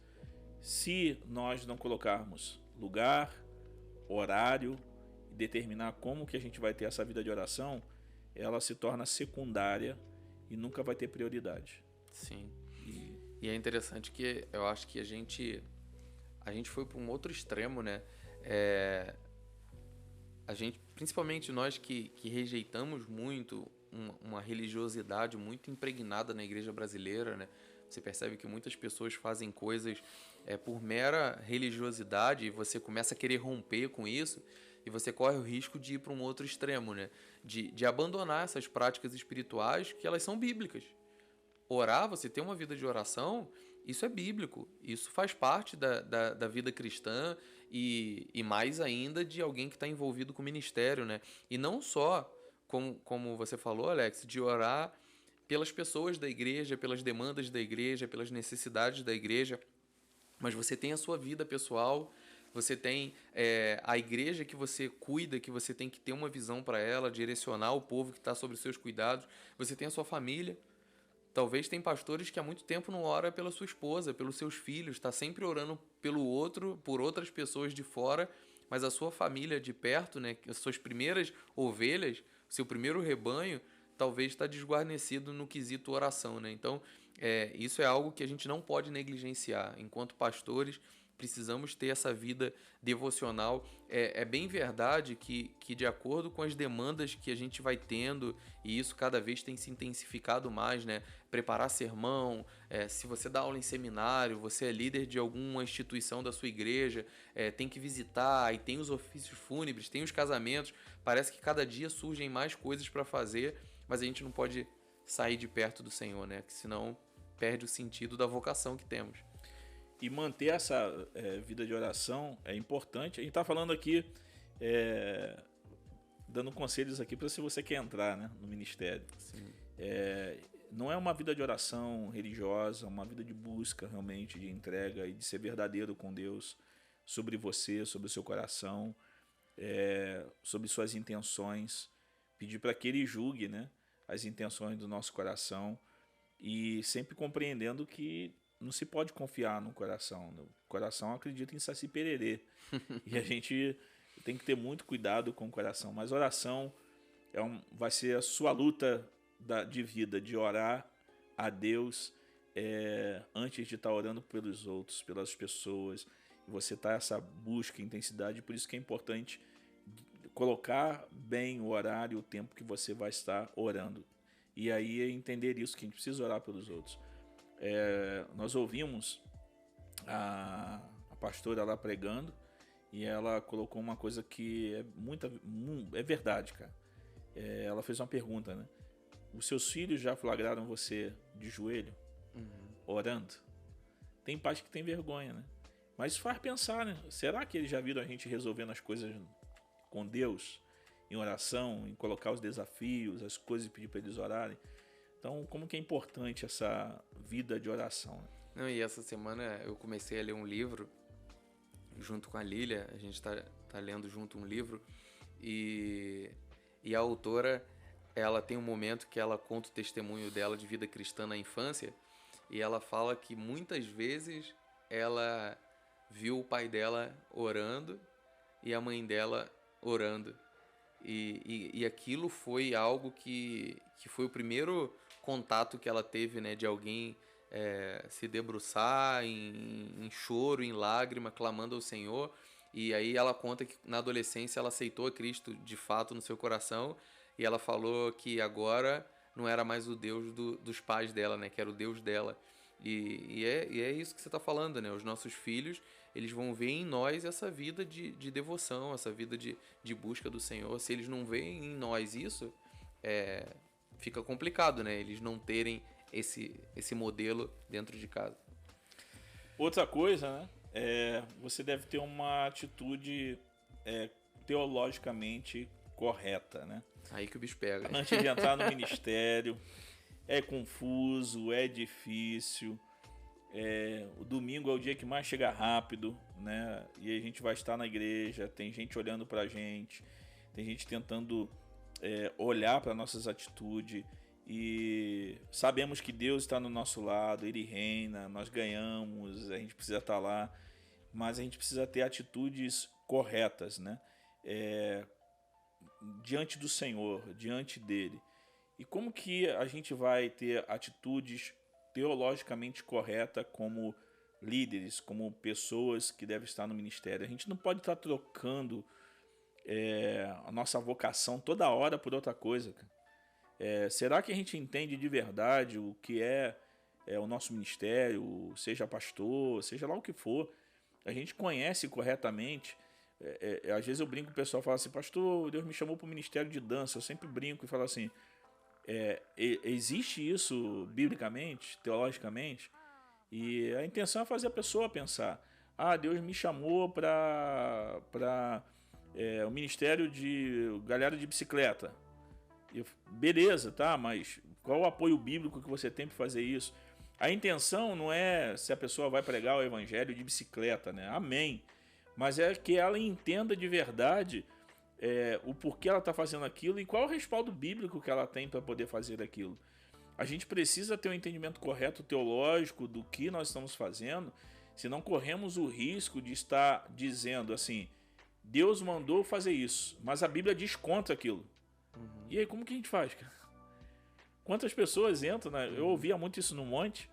Se nós não colocarmos lugar, horário, e determinar como que a gente vai ter essa vida de oração, ela se torna secundária e nunca vai ter prioridade. Sim. E é interessante que eu acho que a gente foi para um outro extremo, né? A gente, principalmente nós que rejeitamos muito uma religiosidade muito impregnada na igreja brasileira, né? Você percebe que muitas pessoas fazem coisas por mera religiosidade e você começa a querer romper com isso e você corre o risco de ir para um outro extremo, né? De abandonar essas práticas espirituais que elas são bíblicas. Orar, você ter uma vida de oração, isso é bíblico. Isso faz parte da vida cristã e mais ainda de alguém que está envolvido com o ministério, né? E não só, como você falou, Alex, de orar pelas pessoas da igreja, pelas demandas da igreja, pelas necessidades da igreja, mas você tem a sua vida pessoal, você tem a igreja que você cuida, que você tem que ter uma visão para ela, direcionar o povo que está sob os seus cuidados, você tem a sua família. Talvez tem pastores que há muito tempo não ora pela sua esposa, pelos seus filhos, está sempre orando pelo outro, por outras pessoas de fora, mas a sua família de perto, né, as suas primeiras ovelhas, seu primeiro rebanho, talvez está desguarnecido no quesito oração, né? Então, isso é algo que a gente não pode negligenciar. Enquanto pastores, precisamos ter essa vida devocional. É bem verdade que de acordo com as demandas que a gente vai tendo, e isso cada vez tem se intensificado mais, né? Preparar sermão, se você dá aula em seminário, você é líder de alguma instituição da sua igreja, tem que visitar, e tem os ofícios fúnebres, tem os casamentos, parece que cada dia surgem mais coisas para fazer, mas a gente não pode sair de perto do Senhor, né? Que senão perde o sentido da vocação que temos. E manter essa vida de oração é importante. A gente está falando aqui, dando conselhos aqui para se você quer entrar, né, no ministério. Sim. Não é uma vida de oração religiosa, é uma vida de busca realmente, de entrega e de ser verdadeiro com Deus sobre você, sobre o seu coração, sobre suas intenções. Pedir para que Ele julgue, né, as intenções do nosso coração e sempre compreendendo que não se pode confiar no coração. O coração acredita em Saci Pererê e a gente tem que ter muito cuidado com o coração. Mas oração vai ser a sua luta de vida, de orar a Deus antes de estar orando pelos outros, pelas pessoas. Você está essa busca, intensidade, por isso que é importante colocar bem o horário, o tempo que você vai estar orando. E aí é entender isso, que a gente precisa orar pelos outros. Nós ouvimos a pastora lá pregando e ela colocou uma coisa que é verdade, cara. Ela fez uma pergunta, né? Os seus filhos já flagraram você de joelho, orando? Tem pais que tem vergonha, né? Mas faz pensar, né? Será que eles já viram a gente resolvendo as coisas com Deus, em oração, em colocar os desafios, as coisas e pedir para eles orarem? Então, como que é importante essa vida de oração? Né? Não, e essa semana eu comecei a ler um livro junto com a Lília, a gente tá lendo junto um livro, e a autora, ela tem um momento que ela conta o testemunho dela de vida cristã na infância, e ela fala que muitas vezes ela viu o pai dela orando e a mãe dela orando. E aquilo foi algo que foi o primeiro contato que ela teve, né, de alguém se debruçar em choro, em lágrima, clamando ao Senhor. E aí ela conta que na adolescência ela aceitou a Cristo de fato no seu coração, e ela falou que agora não era mais o Deus dos pais dela, né, que era o Deus dela. E é isso que você está falando, né? Os nossos filhos, eles vão ver em nós essa vida de devoção, essa vida de busca do Senhor. Se eles não veem em nós isso, fica complicado, né? Eles não terem esse modelo dentro de casa. Outra coisa, né? Você deve ter uma atitude teologicamente correta, né? Aí que o bicho pega. Antes de entrar no ministério, é confuso, é difícil. O domingo é o dia que mais chega rápido, né? E a gente vai estar na igreja, tem gente olhando pra gente, tem gente tentando olhar para nossas atitudes, e sabemos que Deus está no nosso lado, Ele reina, nós ganhamos, a gente precisa estar lá, mas a gente precisa ter atitudes corretas, né? Diante do Senhor, diante dele. E como que a gente vai ter atitudes teologicamente corretas como líderes, como pessoas que devem estar no ministério? A gente não pode estar trocando a nossa vocação toda hora por outra coisa. Será que a gente entende de verdade o que é o nosso ministério, seja pastor, seja lá o que for? A gente conhece corretamente? Às vezes eu brinco, o pessoal fala assim: pastor, Deus me chamou para o ministério de dança. Eu sempre brinco e falo assim: existe isso biblicamente, teologicamente? E a intenção é fazer a pessoa pensar: Deus me chamou para o ministério de galera de bicicleta. Beleza, tá, mas qual o apoio bíblico que você tem para fazer isso? A intenção não é se a pessoa vai pregar o evangelho de bicicleta, né? Amém. Mas é que ela entenda de verdade o porquê ela está fazendo aquilo e qual o respaldo bíblico que ela tem para poder fazer aquilo. A gente precisa ter um entendimento correto teológico do que nós estamos fazendo, senão corremos o risco de estar dizendo assim: Deus mandou fazer isso, mas a Bíblia diz contra aquilo. E aí, como que a gente faz, cara? Quantas pessoas entram, né? Eu ouvia muito isso no Monte,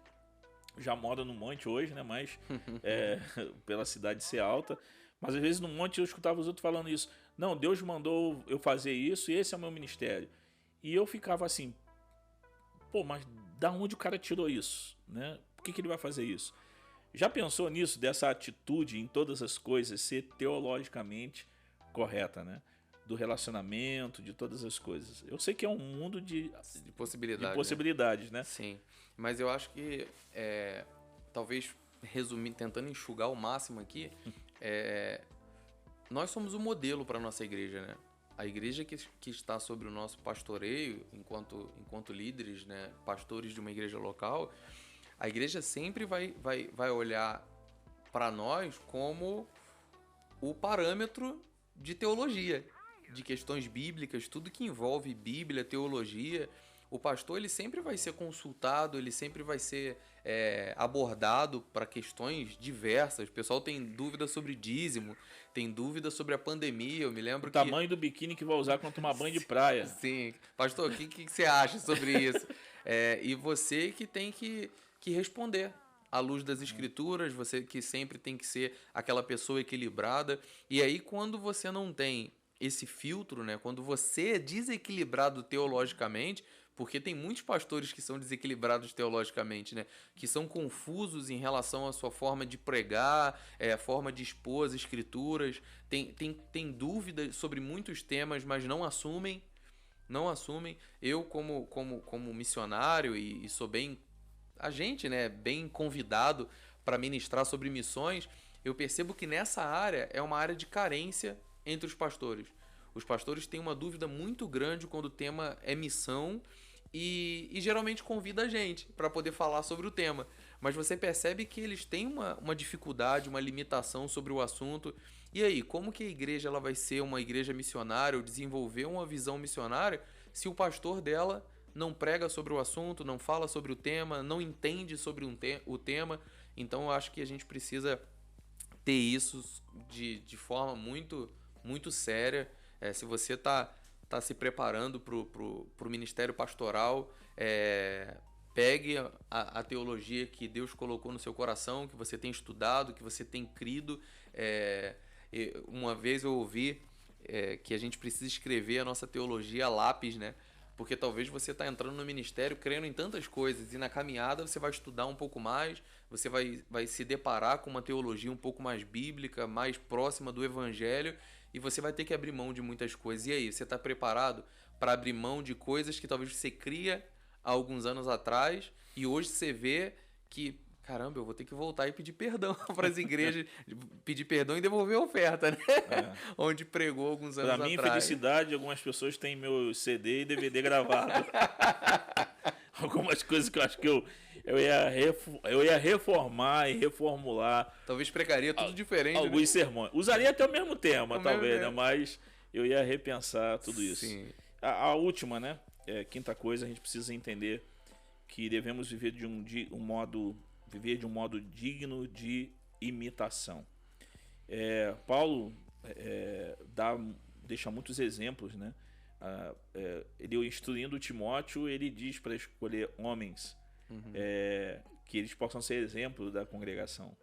já moro no Monte hoje, né? Mas pela cidade ser alta, mas às vezes no Monte eu escutava os outros falando isso: não, Deus mandou eu fazer isso e esse é o meu ministério. E eu ficava assim: pô, mas da onde o cara tirou isso, né? Por que ele vai fazer isso? Já pensou nisso, dessa atitude em todas as coisas ser teologicamente correta, né? Do relacionamento, de todas as coisas. Eu sei que é um mundo de possibilidades, né? Sim, mas eu acho que talvez tentando enxugar o máximo aqui, nós somos o modelo para nossa igreja, né? a igreja que está sobre o nosso pastoreio, enquanto líderes, né, pastores de uma igreja local, a igreja sempre vai olhar para nós como o parâmetro de teologia, de questões bíblicas, tudo que envolve Bíblia, teologia. O pastor ele sempre vai ser consultado, ele sempre vai ser abordado para questões diversas. O pessoal tem dúvida sobre dízimo, tem dúvida sobre a pandemia. Eu me lembro o tamanho do biquíni que vai usar quando tomar banho de praia. Sim. Pastor, o que você acha sobre isso? E você que tem que responder à luz das escrituras, você que sempre tem que ser aquela pessoa equilibrada. E aí, quando você não tem esse filtro, né? Quando você é desequilibrado teologicamente, porque tem muitos pastores que são desequilibrados teologicamente, né? Que são confusos em relação à sua forma de pregar, a forma de expor as escrituras, tem dúvidas sobre muitos temas, mas não assumem. Não assumem. Eu, como missionário, e sou bem... A gente, né? Bem convidado para ministrar sobre missões, eu percebo que nessa área é uma área de carência entre os pastores. Os pastores têm uma dúvida muito grande quando o tema é missão e geralmente convida a gente para poder falar sobre o tema. Mas você percebe que eles têm uma dificuldade, uma limitação sobre o assunto. E aí, como que a igreja ela vai ser uma igreja missionária ou desenvolver uma visão missionária se o pastor dela não prega sobre o assunto, não fala sobre o tema, não entende sobre o tema? Então eu acho que a gente precisa ter isso de forma muito, muito séria. Se você tá se preparando para o ministério pastoral, pegue a teologia que Deus colocou no seu coração, que você tem estudado, que você tem crido. Uma vez eu ouvi que a gente precisa escrever a nossa teologia a lápis, né? Porque talvez você está entrando no ministério crendo em tantas coisas e na caminhada você vai estudar um pouco mais, você vai se deparar com uma teologia um pouco mais bíblica, mais próxima do evangelho, e você vai ter que abrir mão de muitas coisas. E aí, você está preparado para abrir mão de coisas que talvez você cria há alguns anos atrás e hoje você vê que, caramba, eu vou ter que voltar e pedir perdão para as igrejas, pedir perdão e devolver a oferta, né? Onde pregou alguns anos atrás. Para mim, felicidade, algumas pessoas têm meu CD e DVD gravado. Algumas coisas que eu acho que eu ia reformar e reformular. Talvez pregaria tudo diferente. Alguns sermões. Usaria até o mesmo tema, talvez, né? Mas eu ia repensar tudo isso. Sim. A última, né? Quinta coisa, a gente precisa entender que devemos viver de um modo digno de imitação. Paulo deixa muitos exemplos, né? Ele instruindo Timóteo, ele diz para escolher homens que eles possam ser exemplo da congregação.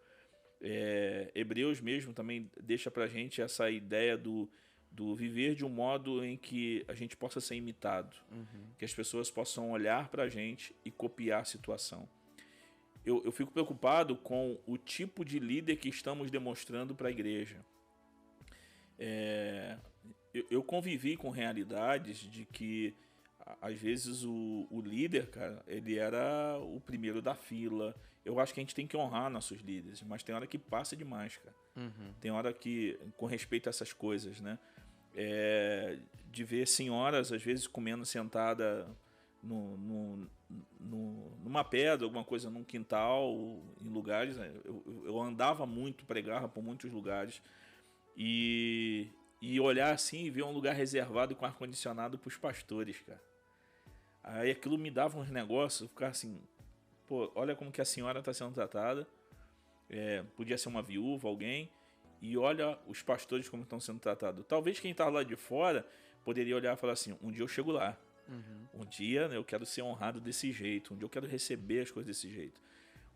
Hebreus mesmo também deixa para a gente essa ideia do viver de um modo em que a gente possa ser imitado, que as pessoas possam olhar para a gente e copiar a situação. Eu fico preocupado com o tipo de líder que estamos demonstrando para a igreja. Eu convivi com realidades de que, às vezes, o líder, cara, ele era o primeiro da fila. Eu acho que a gente tem que honrar nossos líderes, mas tem hora que passa demais, cara. Tem hora que, com respeito a essas coisas, né? De ver senhoras, às vezes, comendo sentada numa pedra, alguma coisa num quintal, em lugares, né? Eu andava muito, pregava por muitos lugares e olhar assim e ver um lugar reservado com ar-condicionado para os pastores, cara. Aí aquilo me dava uns negócios, ficar assim, pô, olha como que a senhora está sendo tratada, podia ser uma viúva, alguém, e olha os pastores como estão sendo tratados. Talvez quem está lá de fora poderia olhar e falar assim, um dia eu chego lá. Um dia, né, eu quero ser honrado desse jeito, um dia eu quero receber as coisas desse jeito.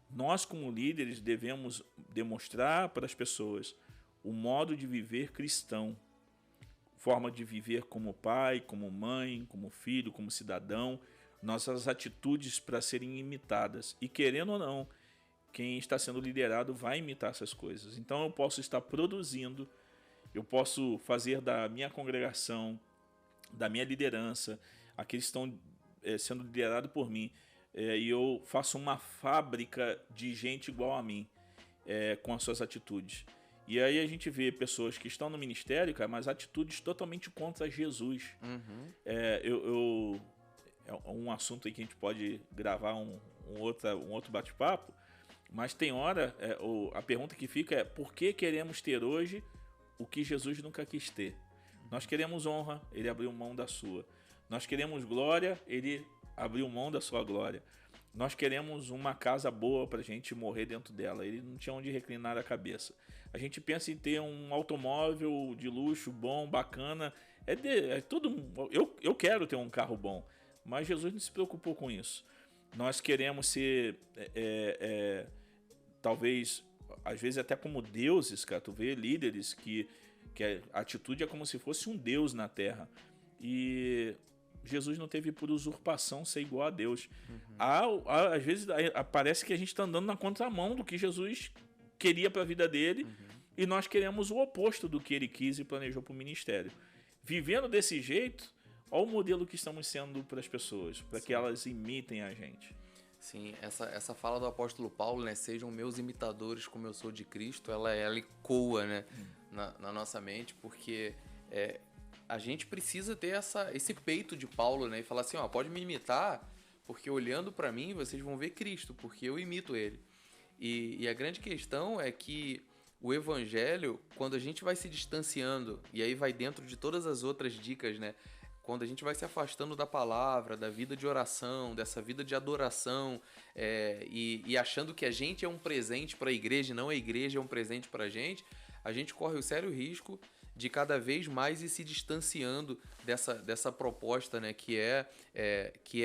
Nós, como líderes, devemos demonstrar para as pessoas o modo de viver cristão, forma de viver como pai, como mãe, como filho, como cidadão, nossas atitudes para serem imitadas. E querendo ou não, quem está sendo liderado vai imitar essas coisas. Então eu posso estar produzindo, eu posso fazer da minha congregação, da minha liderança, aqueles que estão sendo liderados por mim, e eu faço uma fábrica de gente igual a mim, com as suas atitudes. E aí a gente vê pessoas que estão no ministério, cara, mas atitudes totalmente contra Jesus. É um assunto aí que a gente pode gravar um outro bate-papo, mas tem hora, a pergunta que fica é: por que queremos ter hoje o que Jesus nunca quis ter? Nós queremos honra, ele abriu mão da sua. Nós queremos glória, ele abriu mão da sua glória. Nós queremos uma casa boa pra gente morrer dentro dela, ele não tinha onde reclinar a cabeça. A gente pensa em ter um automóvel de luxo bom, bacana. Eu quero ter um carro bom, mas Jesus não se preocupou com isso. Nós queremos ser, talvez, às vezes até como deuses, cara. Tu vê líderes que a atitude é como se fosse um deus na terra. E Jesus não teve por usurpação ser igual a Deus. Às vezes parece que a gente está andando na contramão do que Jesus queria para a vida dele, e nós queremos o oposto do que ele quis e planejou para o ministério. Vivendo desse jeito, olha o modelo que estamos sendo para as pessoas, para que elas imitem a gente. Sim, essa fala do apóstolo Paulo, né? Sejam meus imitadores como eu sou de Cristo, ela ecoa, né? Na nossa mente, porque a gente precisa ter esse peito de Paulo, né? E falar assim, ó, pode me imitar, porque olhando para mim vocês vão ver Cristo, porque eu imito ele. E a grande questão é que o evangelho, quando a gente vai se distanciando, e aí vai dentro de todas as outras dicas, né? Quando a gente vai se afastando da palavra, da vida de oração, dessa vida de adoração, e achando que a gente é um presente para a igreja e não a igreja é um presente para a gente corre o sério risco de cada vez mais ir se distanciando dessa proposta, né, que é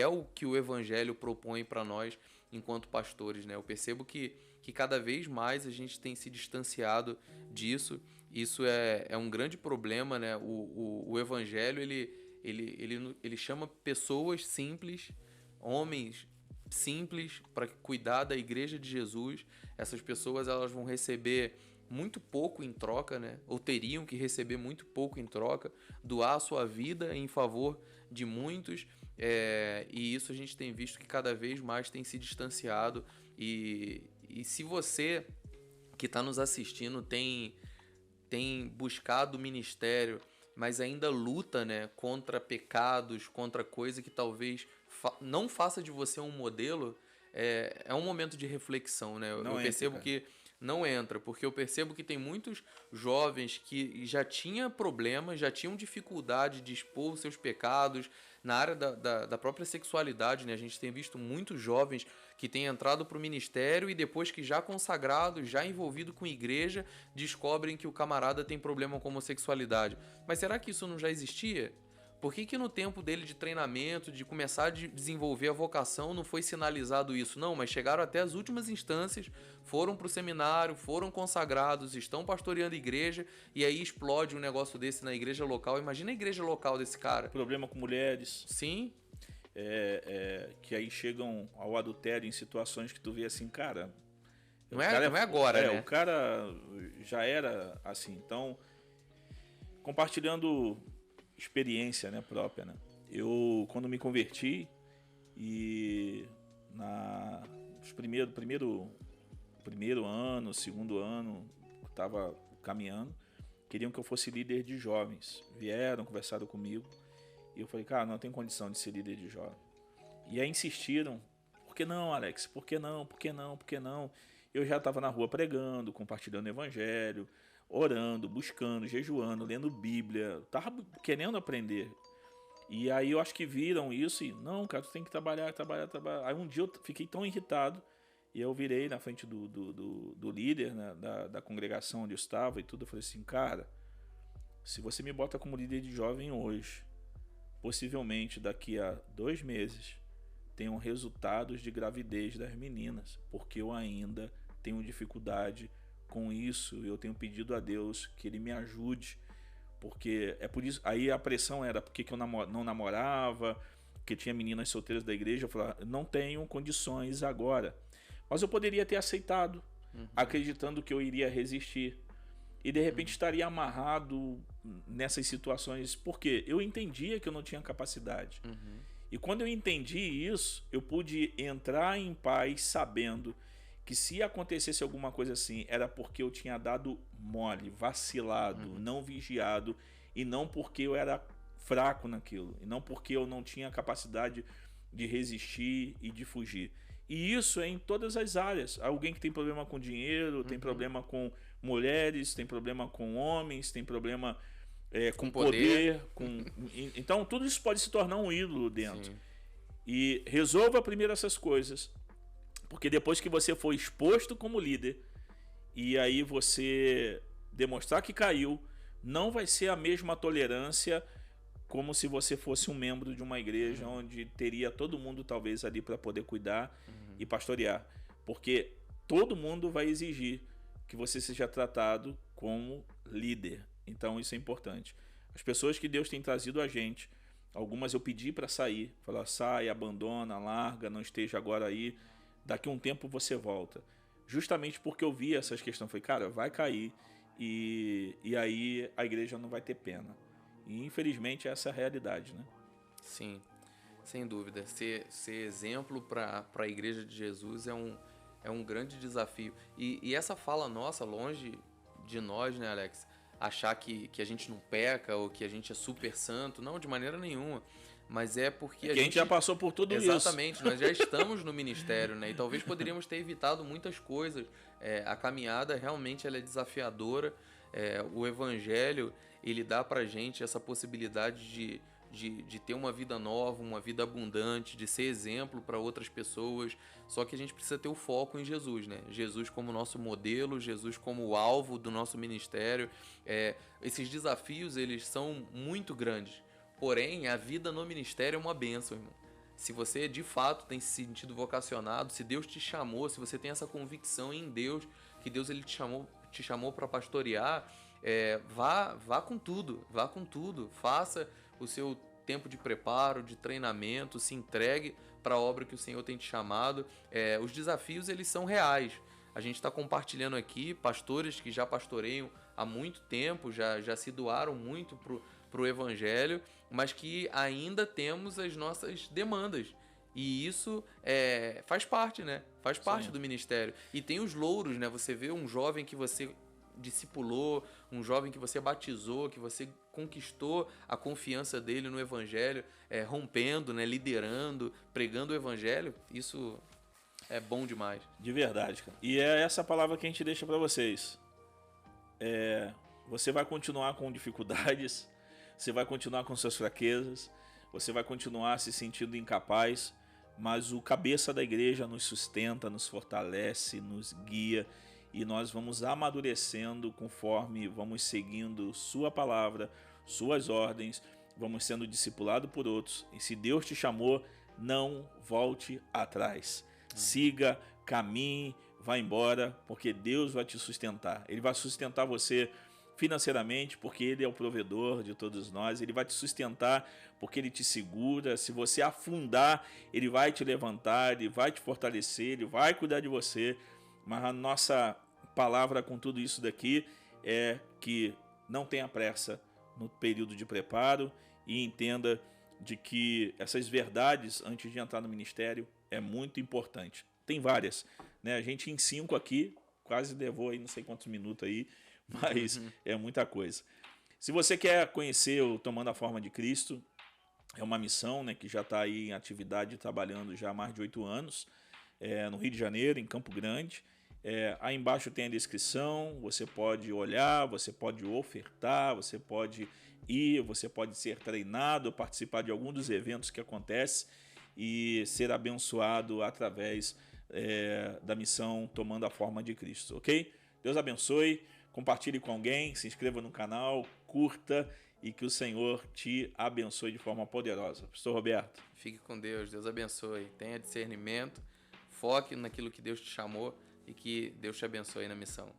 o que o evangelho propõe para nós enquanto pastores, né? Eu percebo que cada vez mais a gente tem se distanciado disso. Isso é um grande problema, né? O evangelho, ele chama pessoas simples, homens simples, para cuidar da igreja de Jesus. Essas pessoas, elas vão receber muito pouco em troca, né? Ou teriam que receber muito pouco em troca, doar a sua vida em favor de muitos, e isso a gente tem visto que cada vez mais tem se distanciado. E se você que está nos assistindo tem buscado o ministério, mas ainda luta, né, contra pecados, contra coisa que talvez não faça de você um modelo, é um momento de reflexão, né? Eu percebo que não entra, porque eu percebo que tem muitos jovens que já tinham problemas, já tinham dificuldade de expor os seus pecados na área da própria sexualidade, né? A gente tem visto muitos jovens que têm entrado para o ministério e depois que já consagrados, já envolvido com igreja, descobrem que o camarada tem problema com homossexualidade. Mas será que isso não já existia? Por que no tempo dele de treinamento, de começar a desenvolver a vocação, não foi sinalizado isso? Não, mas chegaram até as últimas instâncias, foram para o seminário, foram consagrados, estão pastoreando a igreja, e aí explode um negócio desse na igreja local. Imagina a igreja local desse cara. Problema com mulheres. Sim. Que aí chegam ao adultério em situações que tu vê assim, cara... Não é agora, né? O cara já era assim. Então, compartilhando experiência, né, própria, né? Eu, quando me converti e primeiro ano, segundo ano, estava caminhando, queriam que eu fosse líder de jovens. Vieram, conversaram comigo e eu falei, cara, não tenho condição de ser líder de jovem. E aí insistiram, por que não, Alex? Por que não? Por que não? Por que não? Eu já estava na rua pregando, compartilhando o evangelho, orando, buscando, jejuando, lendo Bíblia, tava querendo aprender. E aí eu acho que viram isso e, não, cara, tu tem que trabalhar. Aí um dia eu fiquei tão irritado e eu virei na frente do líder, né, da congregação onde eu estava e tudo, eu falei assim, cara, se você me bota como líder de jovem hoje, possivelmente daqui a 2 meses tenham resultados de gravidez das meninas, porque eu ainda tenho dificuldade com isso, eu tenho pedido a Deus que Ele me ajude, porque é por isso, aí a pressão era porque que eu não namorava, porque tinha meninas solteiras da igreja, eu falava, não tenho condições agora, mas eu poderia ter aceitado, acreditando que eu iria resistir, e de repente estaria amarrado nessas situações, porque eu entendia que eu não tinha capacidade, e quando eu entendi isso, eu pude entrar em paz sabendo que se acontecesse alguma coisa assim, era porque eu tinha dado mole, vacilado, não vigiado, e não porque eu era fraco naquilo, e não porque eu não tinha capacidade de resistir e de fugir. E isso é em todas as áreas. Alguém que tem problema com dinheiro, tem problema com mulheres, tem problema com homens, tem problema com poder. Então tudo isso pode se tornar um ídolo dentro. Sim. E resolva primeiro essas coisas, porque depois que você for exposto como líder e aí você demonstrar que caiu, não vai ser a mesma tolerância como se você fosse um membro de uma igreja onde teria todo mundo talvez ali para poder cuidar e pastorear, porque todo mundo vai exigir que você seja tratado como líder. Então isso é importante. As pessoas que Deus tem trazido a gente, algumas eu pedi para sair, falar, sai, abandona, larga, não esteja agora aí, daqui a um tempo você volta. Justamente porque eu vi essas questões, falei, cara, vai cair e aí a igreja não vai ter pena. E infelizmente essa é a realidade, né? Sim, sem dúvida. Ser exemplo para a Igreja de Jesus é um grande desafio. E essa fala nossa, longe de nós, né, Alex? Achar que a gente não peca ou que a gente é super santo. Não, de maneira nenhuma. Mas é porque a gente já passou por tudo isso. Exatamente, nós já estamos no ministério, né? E talvez poderíamos ter evitado muitas coisas. A caminhada realmente ela é desafiadora. O Evangelho, ele dá pra gente essa possibilidade de ter uma vida nova, uma vida abundante, de ser exemplo para outras pessoas. Só que a gente precisa ter o foco em Jesus, né? Jesus como nosso modelo, Jesus como o alvo do nosso ministério. Esses desafios, eles são muito grandes. Porém, a vida no ministério é uma bênção, irmão. Se você de fato tem se sentido vocacionado, se Deus te chamou, se você tem essa convicção em Deus, que Deus ele te chamou para pastorear, vá com tudo, faça o seu tempo de preparo, de treinamento, se entregue para a obra que o Senhor tem te chamado. Os desafios eles são reais. A gente está compartilhando aqui pastores que já pastoreiam há muito tempo, já se doaram muito para o Evangelho, mas que ainda temos as nossas demandas. E isso faz parte, né? Faz parte do ministério. E tem os louros, né? Você vê um jovem que você discipulou, um jovem que você batizou, que você conquistou a confiança dele no Evangelho, rompendo, né? Liderando, pregando o Evangelho. Isso é bom demais. De verdade, cara. E é essa palavra que a gente deixa para vocês. Você vai continuar com dificuldades, você vai continuar com suas fraquezas, você vai continuar se sentindo incapaz, mas o cabeça da igreja nos sustenta, nos fortalece, nos guia e nós vamos amadurecendo conforme vamos seguindo sua palavra, suas ordens, vamos sendo discipulados por outros. E se Deus te chamou, não volte atrás. Siga, caminhe, vá embora, porque Deus vai te sustentar. Ele vai sustentar você financeiramente, porque Ele é o provedor de todos nós. Ele vai te sustentar, porque Ele te segura. Se você afundar, Ele vai te levantar, Ele vai te fortalecer, Ele vai cuidar de você. Mas a nossa palavra com tudo isso daqui é que não tenha pressa no período de preparo e entenda de que essas verdades, antes de entrar no ministério, é muito importante. Tem várias, né? A gente em 5 aqui, quase levou aí não sei quantos minutos aí, mas é muita coisa. Se você quer conhecer o Tomando a Forma de Cristo, é uma missão, né, que já está aí em atividade, trabalhando já há mais de 8 anos, no Rio de Janeiro, em Campo Grande. Aí embaixo tem a descrição, você pode olhar, você pode ofertar, você pode ir, você pode ser treinado, participar de algum dos eventos que acontecem e ser abençoado através da missão Tomando a Forma de Cristo, ok? Deus abençoe, compartilhe com alguém, se inscreva no canal, curta e que o Senhor te abençoe de forma poderosa. Pastor Roberto. Fique com Deus, Deus abençoe, tenha discernimento, foque naquilo que Deus te chamou e que Deus te abençoe na missão.